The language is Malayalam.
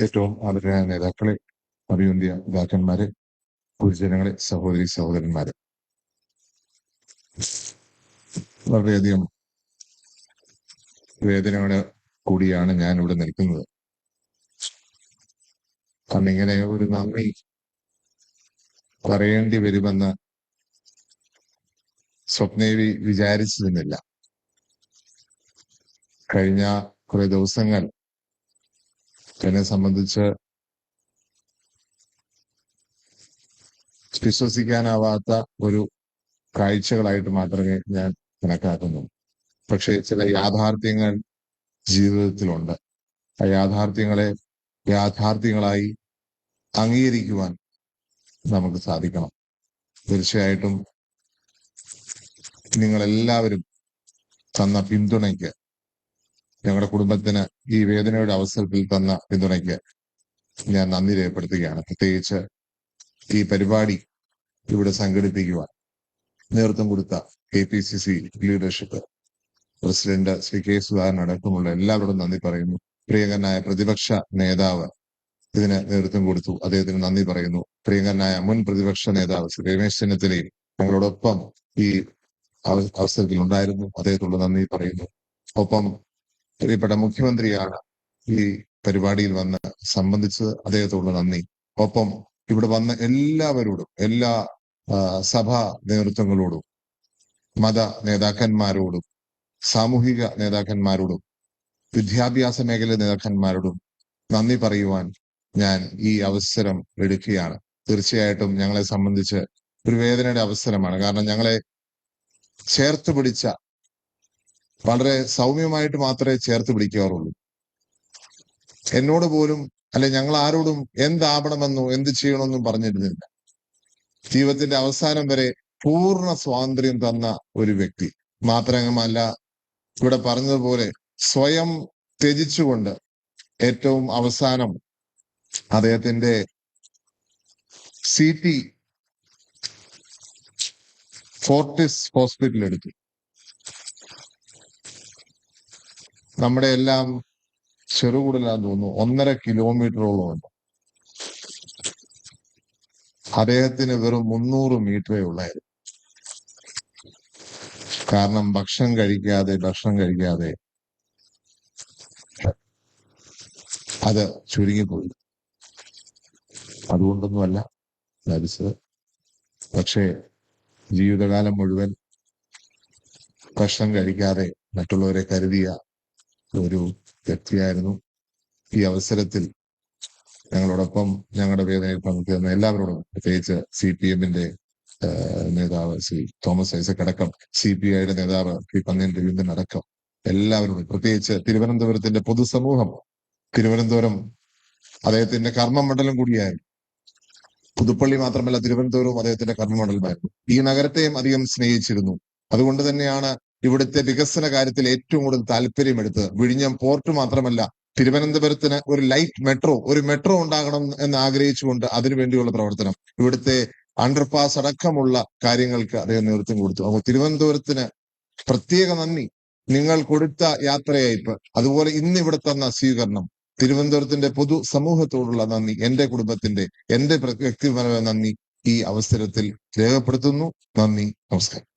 ഏറ്റവും ആദരണീയ നേതാക്കളെ, അഭിവന്ദ്യ പിതാക്കന്മാരെ, ഗുരുജനങ്ങളെ, സഹോദരി സഹോദരന്മാരെ, വളരെയധികം വേദനയോടെ കൂടിയാണ് ഞാൻ ഇവിടെ നിൽക്കുന്നത്. കാരണം ഇങ്ങനെ ഒരു നന്ദി പറയേണ്ടി വരുമെന്ന് സ്വപ്നേവി വിചാരിച്ചിരുന്നില്ല. കഴിഞ്ഞ കുറെ ദിവസങ്ങൾ എന്നെ സംബന്ധിച്ച് വിശ്വസിക്കാനാവാത്ത ഒരു കാഴ്ചകളായിട്ട് മാത്രമേ ഞാൻ കണക്കാക്കുന്നു. പക്ഷെ ചില യാഥാർത്ഥ്യങ്ങൾ ജീവിതത്തിലുണ്ട്. ആ യാഥാർത്ഥ്യങ്ങളെ യാഥാർത്ഥ്യങ്ങളായി അംഗീകരിക്കുവാൻ നമുക്ക് സാധിക്കണം. തീർച്ചയായിട്ടും നിങ്ങളെല്ലാവരും തന്ന പിന്തുണയ്ക്ക്, ഞങ്ങളുടെ കുടുംബത്തിന് ഈ വേദനയുടെ അവസരത്തിൽ തന്ന പിന്തുണയ്ക്ക് ഞാൻ നന്ദി രേഖപ്പെടുത്തുകയാണ്. പ്രത്യേകിച്ച് ഈ പരിപാടി ഇവിടെ സംഘടിപ്പിക്കുവാൻ നേതൃത്വം കൊടുത്ത KPCC leadership, president Shri K. Sudhakaran അടക്കമുള്ള എല്ലാവരോടും നന്ദി പറയുന്നു. പ്രിയങ്കരനായ പ്രതിപക്ഷ നേതാവ് ഇതിന് നേതൃത്വം കൊടുത്തു, അദ്ദേഹത്തിന് നന്ദി പറയുന്നു. പ്രിയങ്കരനായ മുൻ പ്രതിപക്ഷ നേതാവ് ശ്രീ രമേശ് ചെന്നിത്തലയും ഞങ്ങളോടൊപ്പം ഈ അവസരത്തിൽ ഉണ്ടായിരുന്നു, അദ്ദേഹത്തോട് നന്ദി പറയുന്നു. ഒപ്പം പ്രിയപ്പെട്ട മുഖ്യമന്ത്രിയാണ് ഈ പരിപാടിയിൽ വന്ന് സംബന്ധിച്ചത്, അദ്ദേഹത്തോട് നന്ദി. ഒപ്പം ഇവിടെ വന്ന എല്ലാവരോടും, എല്ലാ സഭാ നേതൃത്വങ്ങളോടും, മത നേതാക്കന്മാരോടും, സാമൂഹിക നേതാക്കന്മാരോടും, വിദ്യാഭ്യാസ മേഖല നേതാക്കന്മാരോടും നന്ദി പറയുവാൻ ഞാൻ ഈ അവസരം എടുക്കുകയാണ്. തീർച്ചയായിട്ടും ഞങ്ങളെ സംബന്ധിച്ച് ഒരു വേദനയുടെ അവസരമാണ്. കാരണം ഞങ്ങളെ ചേർത്ത് പിടിച്ച, വളരെ സൗമ്യമായിട്ട് മാത്രമേ ചേർത്ത് പിടിക്കാറുള്ളൂ. എന്നോട് പോലും, അല്ലെ ഞങ്ങൾ ആരോടും എന്താവണമെന്നോ എന്ത് ചെയ്യണമെന്നും പറഞ്ഞിരുന്നില്ല. ജീവിതത്തിന്റെ അവസാനം വരെ പൂർണ്ണ സ്വാതന്ത്ര്യം തന്ന ഒരു വ്യക്തി. മാത്രമല്ല, ഇവിടെ പറഞ്ഞതുപോലെ സ്വയം ത്യജിച്ചുകൊണ്ട് ഏറ്റവും അവസാനം അദ്ദേഹത്തിന്റെ CT ഫോർട്ടിസ് ഹോസ്പിറ്റൽ എടുത്തു. നമ്മുടെ എല്ലാം ചെറുകൂടലാന്ന് തോന്നുന്നു, 1.5 കിലോമീറ്ററോളം ഉണ്ട്. അദ്ദേഹത്തിന് വെറും 300 മീറ്ററേ ഉള്ളായിരുന്നു. കാരണം ഭക്ഷണം കഴിക്കാതെ അത് ചുരുങ്ങിപ്പോയി. അതുകൊണ്ടൊന്നുമല്ല മരിച്ചത്. പക്ഷേ ജീവിതകാലം മുഴുവൻ ഭക്ഷണം കഴിക്കാതെ മറ്റുള്ളവരെ കരുതിയ ഒരു വ്യക്തിയായിരുന്നു. ഈ അവസരത്തിൽ ഞങ്ങളോടൊപ്പം ഞങ്ങളുടെ വേദനയിൽ പങ്കുചേർന്ന എല്ലാവരോടും, പ്രത്യേകിച്ച് CPM-ന്റെ നേതാവ് ശ്രീ തോമസ് ഐസക് അടക്കം, CPI-യുടെ നേതാവ് ശ്രീ പന്നിയൻ രവീന്ദ്രൻ അടക്കം എല്ലാവരോടും, പ്രത്യേകിച്ച് തിരുവനന്തപുരത്തിന്റെ പൊതുസമൂഹം, തിരുവനന്തപുരം അദ്ദേഹത്തിന്റെ കർമ്മമണ്ഡലം കൂടിയായിരുന്നു. പുതുപ്പള്ളി മാത്രമല്ല, തിരുവനന്തപുരവും അദ്ദേഹത്തിന്റെ കർമ്മമണ്ഡലമായിരുന്നു. ഈ നഗരത്തെയും അധികം സ്നേഹിച്ചിരുന്നു. അതുകൊണ്ട് തന്നെയാണ് ഇവിടുത്തെ വികസന കാര്യത്തിൽ ഏറ്റവും കൂടുതൽ താല്പര്യമെടുത്ത് വിഴിഞ്ഞം പോർട്ട് മാത്രമല്ല, തിരുവനന്തപുരത്തിന് ഒരു മെട്രോ ഉണ്ടാകണം എന്ന് ആഗ്രഹിച്ചുകൊണ്ട് അതിനുവേണ്ടിയുള്ള പ്രവർത്തനം, ഇവിടുത്തെ അണ്ടർപാസ് അടക്കമുള്ള കാര്യങ്ങൾക്ക് അദ്ദേഹം നേതൃത്വം കൊടുത്തു. അപ്പോൾ തിരുവനന്തപുരത്തിന് പ്രത്യേക നന്ദി. നിങ്ങൾ കൊടുത്ത യാത്രയയപ്പ്, അതുപോലെ ഇന്ന് ഇവിടെ തന്ന സ്വീകരണം, തിരുവനന്തപുരത്തിന്റെ പൊതു സമൂഹത്തോടുള്ള നന്ദി, എന്റെ കുടുംബത്തിന്റെ, എന്റെ വ്യക്തിപരമായ നന്ദി ഈ അവസരത്തിൽ രേഖപ്പെടുത്തുന്നു. നന്ദി, നമസ്കാരം.